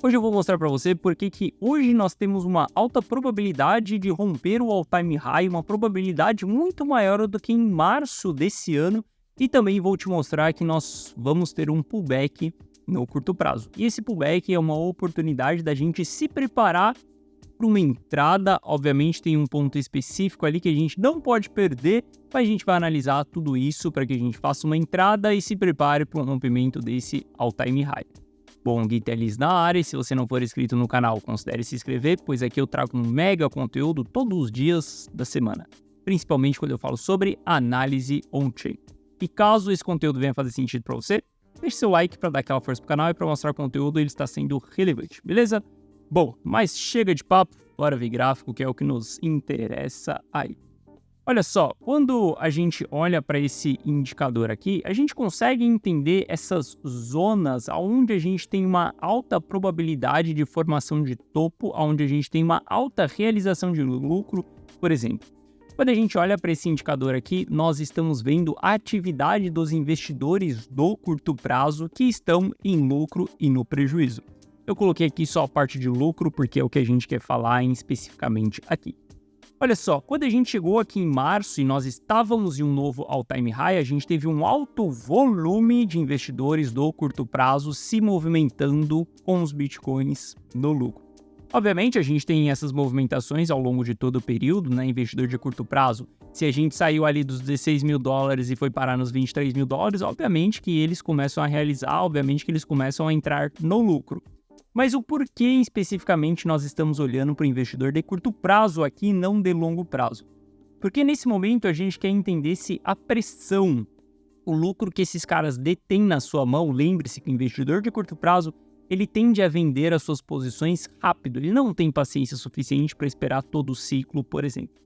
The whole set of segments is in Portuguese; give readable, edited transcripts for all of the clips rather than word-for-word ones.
Hoje eu vou mostrar para você porque que hoje nós temos uma alta probabilidade de romper o all-time high, uma probabilidade muito maior do que em março desse ano, e também vou te mostrar que nós vamos ter um pullback no curto prazo. E esse pullback é uma oportunidade da gente se preparar para uma entrada. Obviamente tem um ponto específico ali que a gente não pode perder, mas a gente vai analisar tudo isso para que a gente faça uma entrada e se prepare para um rompimento desse all-time high. Bom, Gui Teles na área, e se você não for inscrito no canal, considere se inscrever, pois aqui eu trago um mega conteúdo todos os dias da semana, principalmente quando eu falo sobre análise on-chain. E caso esse conteúdo venha fazer sentido para você, deixe seu like para dar aquela força pro canal e para mostrar o conteúdo ele está sendo relevante, beleza? Bom, mas chega de papo, bora ver gráfico, que é o que nos interessa aí. Olha só, quando a gente olha para esse indicador aqui, a gente consegue entender essas zonas onde a gente tem uma alta probabilidade de formação de topo, onde a gente tem uma alta realização de lucro, por exemplo. Quando a gente olha para esse indicador aqui, nós estamos vendo a atividade dos investidores do curto prazo que estão em lucro e no prejuízo. Eu coloquei aqui só a parte de lucro porque é o que a gente quer falar especificamente aqui. Olha só, quando a gente chegou aqui em março e nós estávamos em um novo all-time high, a gente teve um alto volume de investidores do curto prazo se movimentando com os bitcoins no lucro. Obviamente, a gente tem essas movimentações ao longo de todo o período, né? Investidor de curto prazo. Se a gente saiu ali dos 16 mil dólares e foi parar nos 23 mil dólares, obviamente que eles começam a realizar, obviamente que eles começam a entrar no lucro. Mas o porquê especificamente nós estamos olhando para o investidor de curto prazo aqui e não de longo prazo? Porque nesse momento a gente quer entender se a pressão, o lucro que esses caras detêm na sua mão, lembre-se que o investidor de curto prazo, ele tende a vender as suas posições rápido, ele não tem paciência suficiente para esperar todo o ciclo, por exemplo.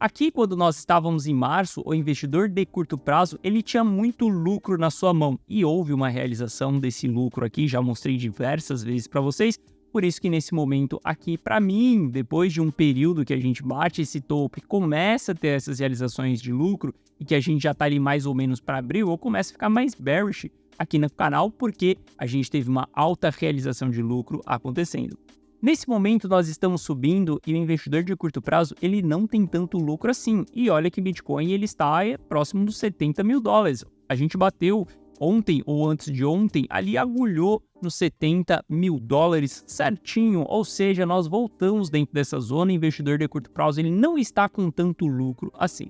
Aqui, quando nós estávamos em março, o investidor de curto prazo, ele tinha muito lucro na sua mão e houve uma realização desse lucro aqui, já mostrei diversas vezes para vocês, por isso que nesse momento aqui, para mim, depois de um período que a gente bate esse topo e começa a ter essas realizações de lucro e que a gente já está ali mais ou menos para abril, eu começo a ficar mais bearish aqui no canal porque a gente teve uma alta realização de lucro acontecendo. Nesse momento nós estamos subindo e o investidor de curto prazo ele não tem tanto lucro assim. E olha que Bitcoin ele está próximo dos 70 mil dólares. A gente bateu ontem ou antes de ontem, ali agulhou nos 70 mil dólares certinho. Ou seja, nós voltamos dentro dessa zona. O investidor de curto prazo ele não está com tanto lucro assim.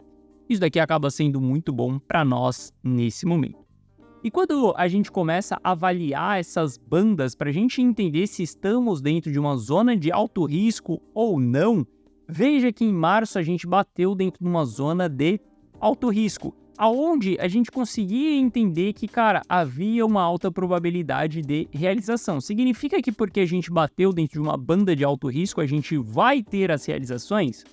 Isso daqui acaba sendo muito bom para nós nesse momento. E quando a gente começa a avaliar essas bandas para a gente entender se estamos dentro de uma zona de alto risco ou não, veja que em março a gente bateu dentro de uma zona de alto risco, aonde a gente conseguia entender que, cara, havia uma alta probabilidade de realização. Significa que porque a gente bateu dentro de uma banda de alto risco, a gente vai ter as realizações?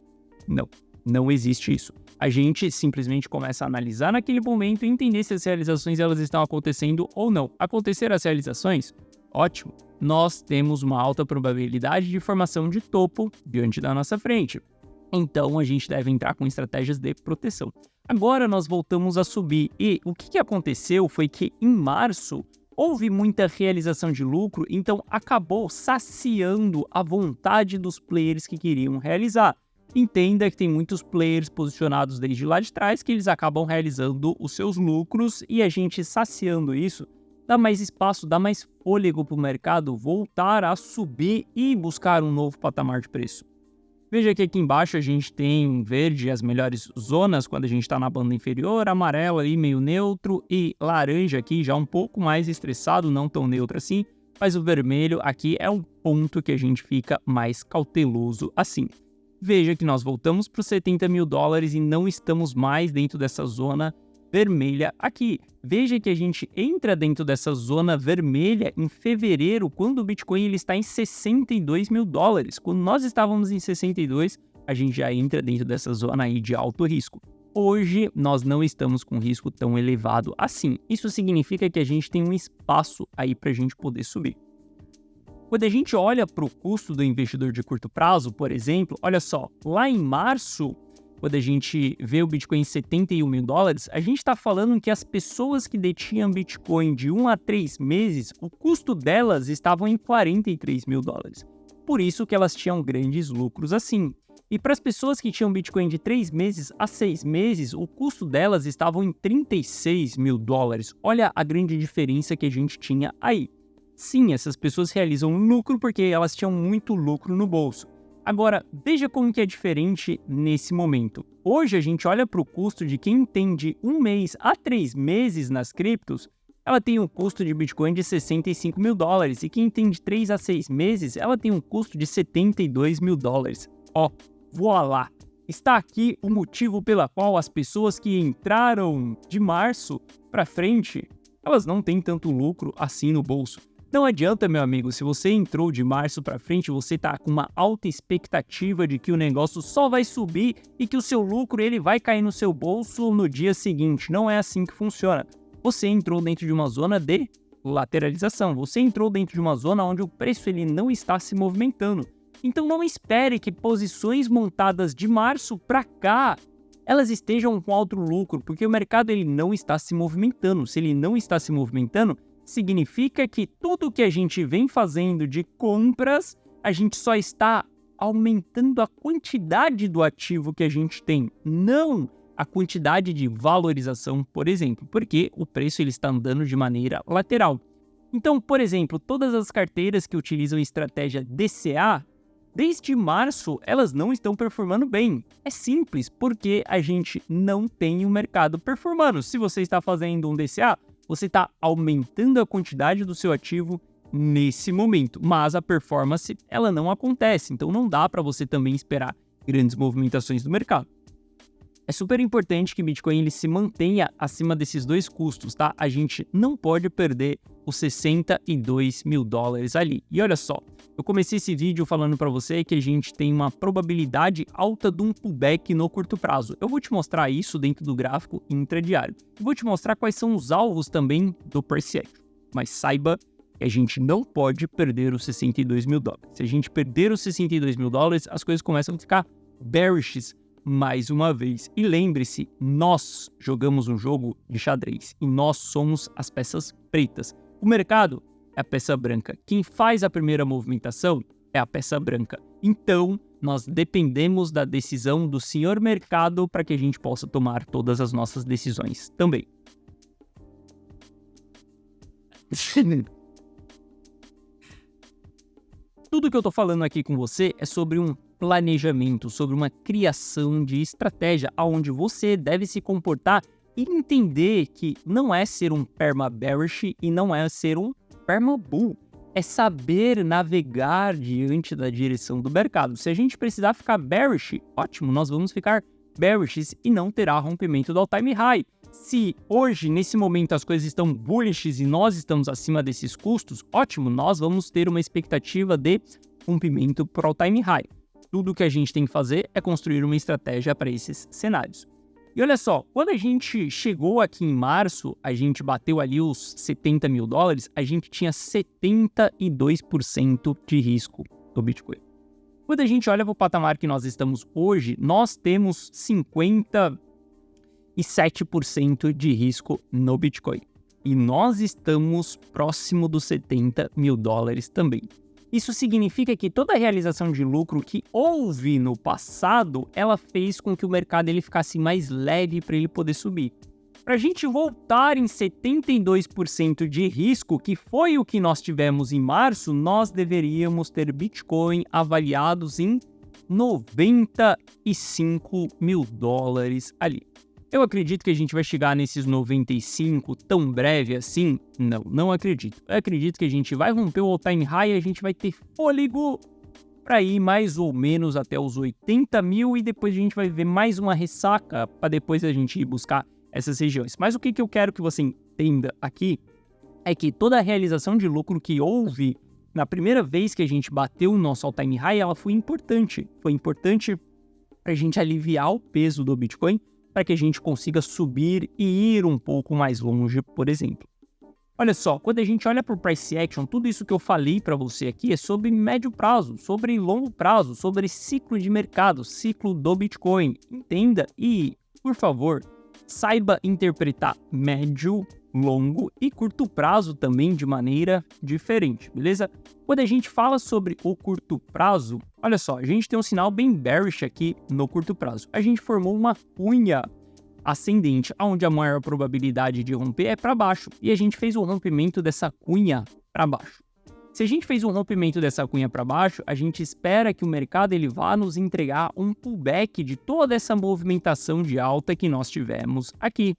Não. Não existe isso. A gente simplesmente começa a analisar naquele momento e entender se as realizações elas estão acontecendo ou não. Acontecer as realizações? Ótimo. Nós temos uma alta probabilidade de formação de topo diante da nossa frente. Então, a gente deve entrar com estratégias de proteção. Agora, nós voltamos a subir. E o que aconteceu foi que em março houve muita realização de lucro, então acabou saciando a vontade dos players que queriam realizar. Entenda que tem muitos players posicionados desde lá de trás que eles acabam realizando os seus lucros e a gente saciando isso dá mais espaço, dá mais fôlego para o mercado voltar a subir e buscar um novo patamar de preço. Veja que aqui embaixo a gente tem verde as melhores zonas quando a gente está na banda inferior, amarelo ali meio neutro e laranja aqui já um pouco mais estressado, não tão neutro assim, mas o vermelho aqui é um ponto que a gente fica mais cauteloso assim. Veja que nós voltamos para os 70 mil dólares e não estamos mais dentro dessa zona vermelha aqui. Veja que a gente entra dentro dessa zona vermelha em fevereiro, quando o Bitcoin ele está em 62 mil dólares. Quando nós estávamos em 62, a gente já entra dentro dessa zona aí de alto risco. Hoje, nós não estamos com risco tão elevado assim. Isso significa que a gente tem um espaço aí para a gente poder subir. Quando a gente olha para o custo do investidor de curto prazo, por exemplo, olha só, lá em março quando a gente vê o Bitcoin em 71 mil dólares, a gente está falando que as pessoas que detinham Bitcoin de 1 a 3 meses, o custo delas estavam em 43 mil dólares. Por isso que elas tinham grandes lucros assim. E para as pessoas que tinham Bitcoin de 3 meses a 6 meses, o custo delas estava em 36 mil dólares. Olha a grande diferença que a gente tinha aí. Sim, essas pessoas realizam lucro porque elas tinham muito lucro no bolso. Agora, veja como que é diferente nesse momento. Hoje a gente olha para o custo de quem tem de 1 mês a 3 meses nas criptos, ela tem um custo de Bitcoin de 65 mil dólares, e quem tem de 3 a 6 meses, ela tem um custo de 72 mil dólares. Ó, voilá! Está aqui o motivo pela qual as pessoas que entraram de março para frente, elas não têm tanto lucro assim no bolso. Não adianta, meu amigo, se você entrou de março para frente, você tá com uma alta expectativa de que o negócio só vai subir e que o seu lucro ele vai cair no seu bolso no dia seguinte. Não é assim que funciona. Você entrou dentro de uma zona de lateralização. Você entrou dentro de uma zona onde o preço ele não está se movimentando. Então não espere que posições montadas de março para cá elas estejam com alto lucro, porque o mercado ele não está se movimentando. Se ele não está se movimentando, significa que tudo que a gente vem fazendo de compras, a gente só está aumentando a quantidade do ativo que a gente tem, não a quantidade de valorização, por exemplo, porque o preço ele está andando de maneira lateral. Então, por exemplo, todas as carteiras que utilizam estratégia DCA, desde março, elas não estão performando bem. É simples, porque a gente não tem o mercado performando. Se você está fazendo um DCA, você está aumentando a quantidade do seu ativo nesse momento, mas a performance ela não acontece, então não dá para você também esperar grandes movimentações do mercado. É super importante que Bitcoin ele se mantenha acima desses dois custos, tá? A gente não pode perder os 62 mil dólares ali. E olha só, eu comecei esse vídeo falando para você que a gente tem uma probabilidade alta de um pullback no curto prazo. Eu vou te mostrar isso dentro do gráfico intradiário. Eu vou te mostrar quais são os alvos também do price action. Mas saiba que a gente não pode perder os 62 mil dólares. Se a gente perder os 62 mil dólares, as coisas começam a ficar bearish mais uma vez. E lembre-se, nós jogamos um jogo de xadrez e nós somos as peças pretas. O mercado é a peça branca. Quem faz a primeira movimentação é a peça branca. Então, nós dependemos da decisão do senhor mercado para que a gente possa tomar todas as nossas decisões também. Tudo que eu tô falando aqui com você é sobre um planejamento, sobre uma criação de estratégia, onde você deve se comportar e entender que não é ser um perma bearish e não é ser um perma bull. É saber navegar diante da direção do mercado. Se a gente precisar ficar bearish, ótimo, nós vamos ficar bearish e não terá rompimento do all-time high. Se hoje, nesse momento, as coisas estão bullish e nós estamos acima desses custos, ótimo, nós vamos ter uma expectativa de rompimento para o all-time high. Tudo que a gente tem que fazer é construir uma estratégia para esses cenários. E olha só, quando a gente chegou aqui em março, a gente bateu ali os 70 mil dólares, a gente tinha 72% de risco do Bitcoin. Quando a gente olha para o patamar que nós estamos hoje, nós temos 57% de risco no Bitcoin. E nós estamos próximo dos 70 mil dólares também. Isso significa que toda a realização de lucro que houve no passado, ela fez com que o mercado ele ficasse mais leve para ele poder subir. Para a gente voltar em 72% de risco, que foi o que nós tivemos em março, nós deveríamos ter Bitcoin avaliados em 95 mil dólares ali. Eu acredito que a gente vai chegar nesses 95 tão breve assim? Não acredito. Eu acredito que a gente vai romper o all-time high e a gente vai ter fôlego para ir mais ou menos até os 80 mil e depois a gente vai ver mais uma ressaca para depois a gente ir buscar essas regiões. Mas o que eu quero que você entenda aqui é que toda a realização de lucro que houve na primeira vez que a gente bateu o nosso all-time high, ela foi importante. Foi importante para a gente aliviar o peso do Bitcoin, para que a gente consiga subir e ir um pouco mais longe, por exemplo. Olha só, quando a gente olha para o price action, tudo isso que eu falei para você aqui é sobre médio prazo, sobre longo prazo, sobre ciclo de mercado, ciclo do Bitcoin. Entenda e, por favor, saiba interpretar médio, longo e curto prazo também de maneira diferente, beleza? Quando a gente fala sobre o curto prazo, olha só, a gente tem um sinal bem bearish aqui no curto prazo. A gente formou uma cunha ascendente, onde a maior probabilidade de romper é para baixo, e a gente fez o rompimento dessa cunha para baixo. Se a gente fez um rompimento dessa cunha para baixo, a gente espera que o mercado ele vá nos entregar um pullback de toda essa movimentação de alta que nós tivemos aqui.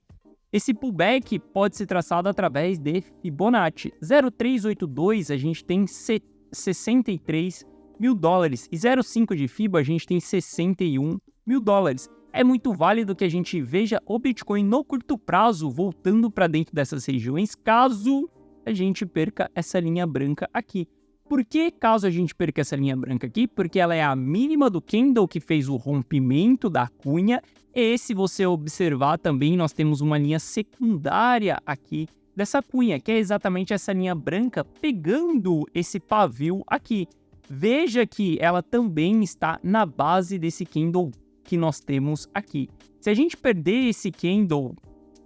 Esse pullback pode ser traçado através de Fibonacci. 0,382 a gente tem 63 mil dólares e 0,5 de Fibo a gente tem 61 mil dólares. É muito válido que a gente veja o Bitcoin no curto prazo voltando para dentro dessas regiões, caso a gente perca essa linha branca aqui. Por que caso a gente perca essa linha branca aqui? Porque ela é a mínima do candle que fez o rompimento da cunha. E se você observar também, nós temos uma linha secundária aqui dessa cunha, que é exatamente essa linha branca pegando esse pavio aqui. Veja que ela também está na base desse candle que nós temos aqui. Se a gente perder esse candle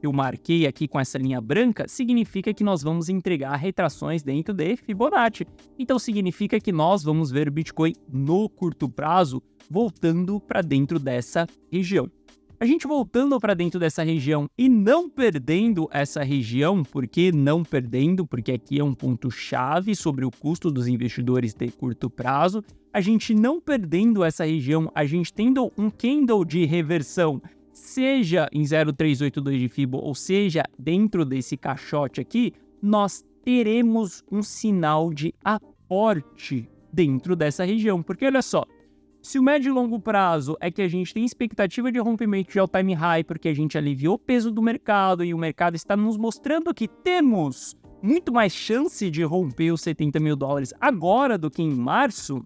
que eu marquei aqui com essa linha branca, significa que nós vamos entregar retrações dentro de Fibonacci. Então significa que nós vamos ver Bitcoin no curto prazo voltando para dentro dessa região. A gente voltando para dentro dessa região e não perdendo essa região, por que não perdendo? Porque aqui é um ponto-chave sobre o custo dos investidores de curto prazo. A gente não perdendo essa região, a gente tendo um candle de reversão, seja em 0,382 de Fibo, ou seja, dentro desse caixote aqui, nós teremos um sinal de aporte dentro dessa região. Porque olha só, se o médio e longo prazo é que a gente tem expectativa de rompimento de all-time high, porque a gente aliviou o peso do mercado e o mercado está nos mostrando que temos muito mais chance de romper os 70 mil dólares agora do que em março,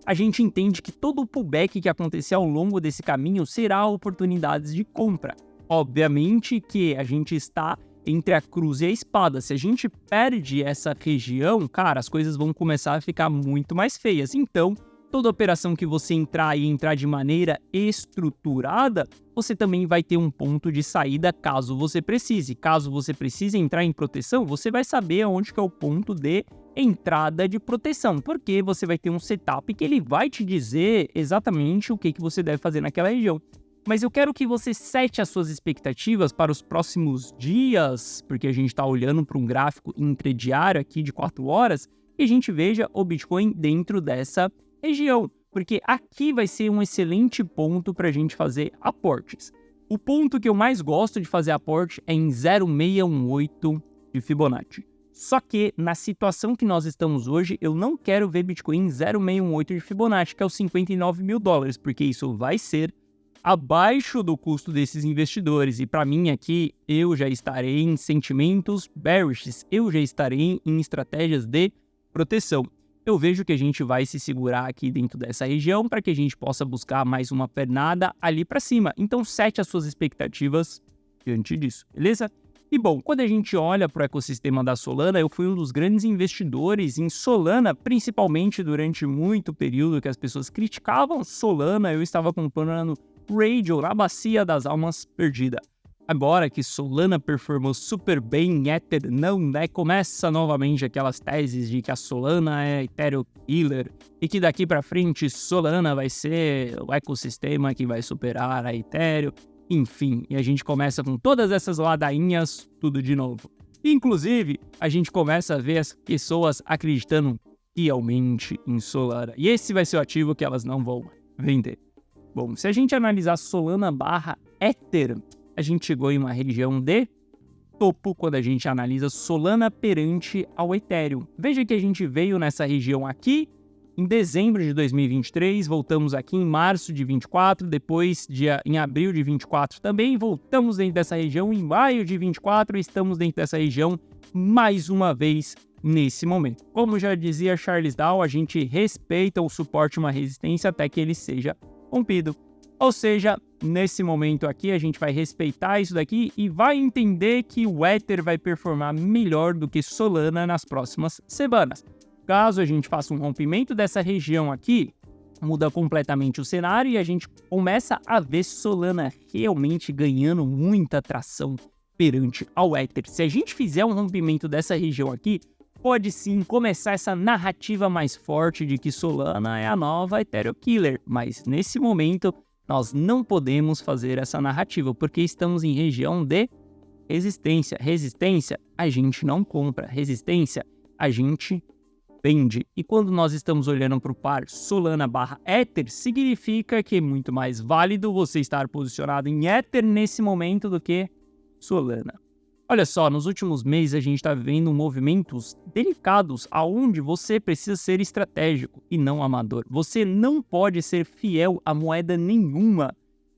a gente entende que todo o pullback que acontecer ao longo desse caminho será oportunidades de compra. Obviamente que a gente está entre a cruz e a espada. Se a gente perde essa região, cara, as coisas vão começar a ficar muito mais feias. Então, toda operação que você entrar e entrar de maneira estruturada, você também vai ter um ponto de saída caso você precise. Caso você precise entrar em proteção, você vai saber onde que é o ponto de entrada de proteção, porque você vai ter um setup que ele vai te dizer exatamente o que você deve fazer naquela região. Mas eu quero que você sete as suas expectativas para os próximos dias, porque a gente está olhando para um gráfico intradiário aqui de 4 horas, e a gente veja o Bitcoin dentro dessa região, porque aqui vai ser um excelente ponto para a gente fazer aportes. O ponto que eu mais gosto de fazer aporte é em 0,618 de Fibonacci. Só que na situação que nós estamos hoje, eu não quero ver Bitcoin em 0,618 de Fibonacci, que é os 59 mil dólares, porque isso vai ser abaixo do custo desses investidores. E para mim aqui, eu já estarei em sentimentos bearish, eu já estarei em estratégias de proteção. Eu vejo que a gente vai se segurar aqui dentro dessa região para que a gente possa buscar mais uma pernada ali para cima. Então, sete as suas expectativas diante disso, beleza? E bom, quando a gente olha para o ecossistema da Solana, eu fui um dos grandes investidores em Solana, principalmente durante muito período que as pessoas criticavam Solana, eu estava comprando Radio na bacia das almas perdida. Agora que Solana performou super bem, Ether não, né? Começa novamente aquelas teses de que a Solana é Ethereum Killer e que daqui para frente Solana vai ser o ecossistema que vai superar a Ethereum. Enfim, e a gente começa com todas essas ladainhas, tudo de novo. Inclusive, a gente começa a ver as pessoas acreditando fielmente em Solana. E esse vai ser o ativo que elas não vão vender. Bom, se a gente analisar Solana barra Ether, a gente chegou em uma região de topo quando a gente analisa Solana perante ao Ethereum. Veja que a gente veio nessa região aqui em dezembro de 2023, voltamos aqui em março de 24, depois em abril de 24 também, voltamos dentro dessa região em maio de 24 e estamos dentro dessa região mais uma vez nesse momento. Como já dizia Charles Dow, a gente respeita o suporte e uma resistência até que ele seja rompido. Ou seja, nesse momento aqui, a gente vai respeitar isso daqui e vai entender que o Ether vai performar melhor do que Solana nas próximas semanas. Caso a gente faça um rompimento dessa região aqui, muda completamente o cenário e a gente começa a ver Solana realmente ganhando muita tração perante ao Ether. Se a gente fizer um rompimento dessa região aqui, pode sim começar essa narrativa mais forte de que Solana é a nova Ethereum Killer, mas nesse momento nós não podemos fazer essa narrativa, porque estamos em região de resistência. Resistência, a gente não compra. Resistência, a gente vende. E quando nós estamos olhando para o par Solana/Ether, significa que é muito mais válido você estar posicionado em Ether nesse momento do que Solana. Olha só, nos últimos meses a gente está vivendo movimentos delicados aonde você precisa ser estratégico e não amador. Você não pode ser fiel a moeda nenhuma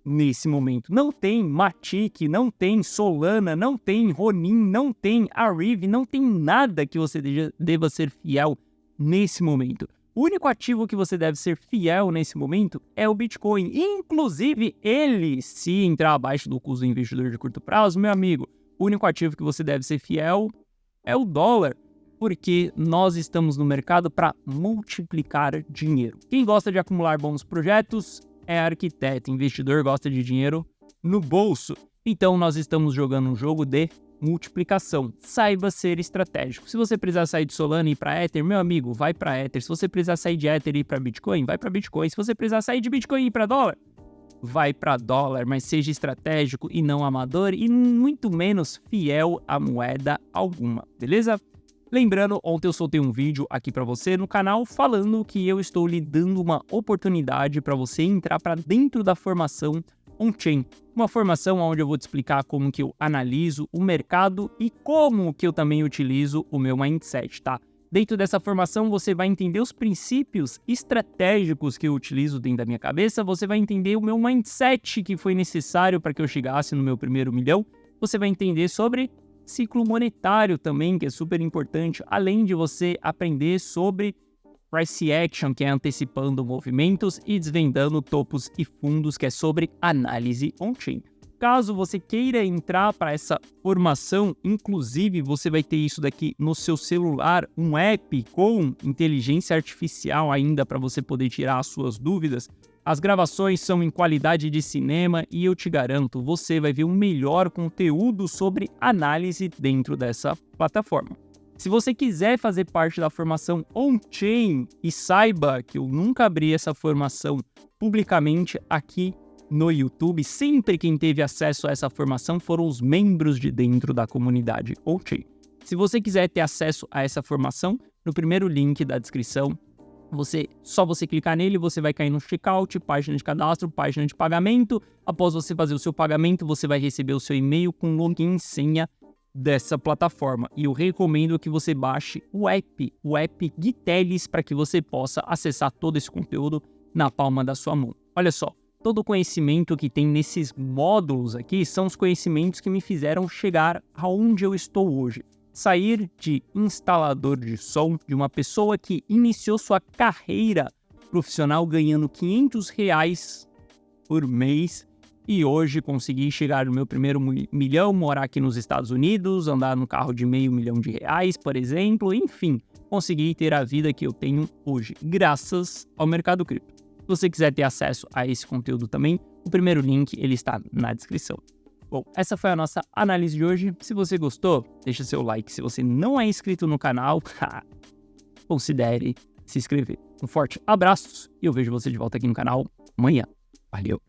nesse momento. Não tem Matic, não tem Solana, não tem Ronin, não tem Arrive, não tem nada que você deva ser fiel nesse momento. O único ativo que você deve ser fiel nesse momento é o Bitcoin. Inclusive, ele, se entrar abaixo do custo do investidor de curto prazo, meu amigo, o único ativo que você deve ser fiel é o dólar, porque nós estamos no mercado para multiplicar dinheiro. Quem gosta de acumular bons projetos é arquiteto, investidor gosta de dinheiro no bolso. Então nós estamos jogando um jogo de multiplicação. Saiba ser estratégico. Se você precisar sair de Solana e ir para Ether, meu amigo, vai para Ether. Se você precisar sair de Ether e ir para Bitcoin, vai para Bitcoin. Se você precisar sair de Bitcoin e ir para dólar, vai para dólar, mas seja estratégico e não amador e muito menos fiel a moeda alguma, beleza? Lembrando, ontem eu soltei um vídeo aqui para você no canal falando que eu estou lhe dando uma oportunidade para você entrar para dentro da formação on-chain. Uma formação onde eu vou te explicar como que eu analiso o mercado e como que eu também utilizo o meu mindset, tá? Dentro dessa formação, você vai entender os princípios estratégicos que eu utilizo dentro da minha cabeça, você vai entender o meu mindset que foi necessário para que eu chegasse no meu primeiro milhão, você vai entender sobre ciclo monetário também, que é super importante, além de você aprender sobre price action, que é antecipando movimentos, e desvendando topos e fundos, que é sobre análise on-chain. Caso você queira entrar para essa formação, inclusive você vai ter isso daqui no seu celular, um app com inteligência artificial ainda para você poder tirar as suas dúvidas. As gravações são em qualidade de cinema e eu te garanto, você vai ver o melhor conteúdo sobre análise dentro dessa plataforma. Se você quiser fazer parte da formação on-chain e saiba que eu nunca abri essa formação publicamente aqui no YouTube, sempre quem teve acesso a essa formação foram os membros de dentro da comunidade on-chain. Se você quiser ter acesso a essa formação, no primeiro link da descrição, só você clicar nele, você vai cair no checkout, página de cadastro, página de pagamento. Após você fazer o seu pagamento, você vai receber o seu e-mail com login e senha dessa plataforma. E eu recomendo que você baixe o app Gitelis, para que você possa acessar todo esse conteúdo na palma da sua mão. Olha só, todo o conhecimento que tem nesses módulos aqui são os conhecimentos que me fizeram chegar aonde eu estou hoje. Sair de instalador de som, de uma pessoa que iniciou sua carreira profissional ganhando R$500 por mês e hoje consegui chegar no meu primeiro milhão, morar aqui nos Estados Unidos, andar no carro de R$500 mil, por exemplo, enfim, consegui ter a vida que eu tenho hoje, graças ao mercado cripto. Se você quiser ter acesso a esse conteúdo também, o primeiro link ele está na descrição. Bom, essa foi a nossa análise de hoje. Se você gostou, deixa seu like. Se você não é inscrito no canal, considere se inscrever. Um forte abraço e eu vejo você de volta aqui no canal amanhã. Valeu!